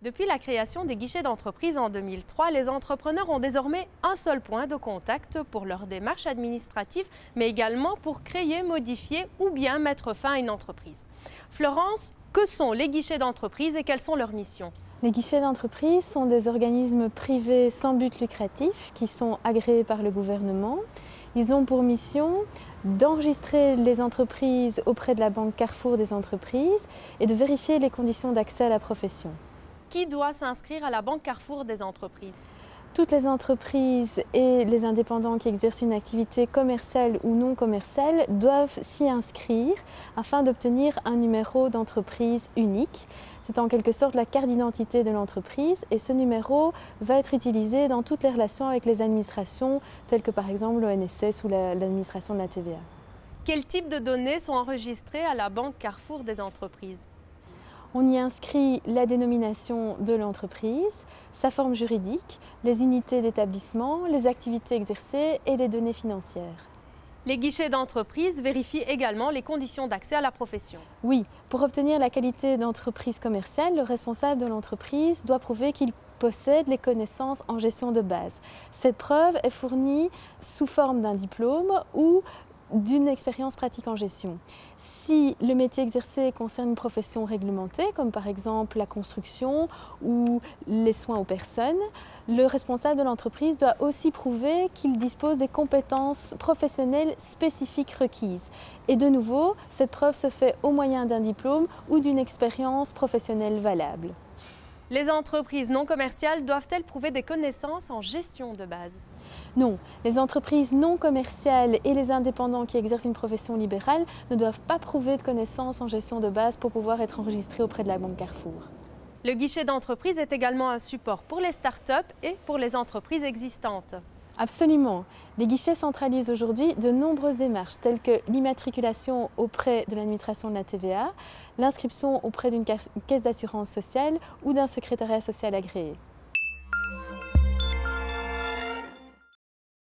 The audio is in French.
Depuis la création des guichets d'entreprise en 2003, les entrepreneurs ont désormais un seul point de contact pour leur démarche administrative, mais également pour créer, modifier ou bien mettre fin à une entreprise. Florence, que sont les guichets d'entreprise et quelles sont leurs missions ? Les guichets d'entreprise sont des organismes privés sans but lucratif qui sont agréés par le gouvernement. Ils ont pour mission d'enregistrer les entreprises auprès de la Banque Carrefour des entreprises et de vérifier les conditions d'accès à la profession. Qui doit s'inscrire à la Banque Carrefour des entreprises ? Toutes les entreprises et les indépendants qui exercent une activité commerciale ou non commerciale doivent s'y inscrire afin d'obtenir un numéro d'entreprise unique. C'est en quelque sorte la carte d'identité de l'entreprise et ce numéro va être utilisé dans toutes les relations avec les administrations telles que par exemple l'ONSS ou l'administration de la TVA. Quel type de données sont enregistrées à la Banque Carrefour des entreprises ? On y inscrit la dénomination de l'entreprise, sa forme juridique, les unités d'établissement, les activités exercées et les données financières. Les guichets d'entreprise vérifient également les conditions d'accès à la profession. Oui, pour obtenir la qualité d'entreprise commerciale, le responsable de l'entreprise doit prouver qu'il possède les connaissances en gestion de base. Cette preuve est fournie sous forme d'un diplôme ou d'une expérience pratique en gestion. Si le métier exercé concerne une profession réglementée, comme par exemple la construction ou les soins aux personnes, le responsable de l'entreprise doit aussi prouver qu'il dispose des compétences professionnelles spécifiques requises. Et de nouveau, cette preuve se fait au moyen d'un diplôme ou d'une expérience professionnelle valable. Les entreprises non commerciales doivent-elles prouver des connaissances en gestion de base ? Non, les entreprises non commerciales et les indépendants qui exercent une profession libérale ne doivent pas prouver de connaissances en gestion de base pour pouvoir être enregistrés auprès de la Banque Carrefour. Le guichet d'entreprise est également un support pour les startups et pour les entreprises existantes. Absolument. Les guichets centralisent aujourd'hui de nombreuses démarches telles que l'immatriculation auprès de l'administration de la TVA, l'inscription auprès d'une caisse d'assurance sociale ou d'un secrétariat social agréé.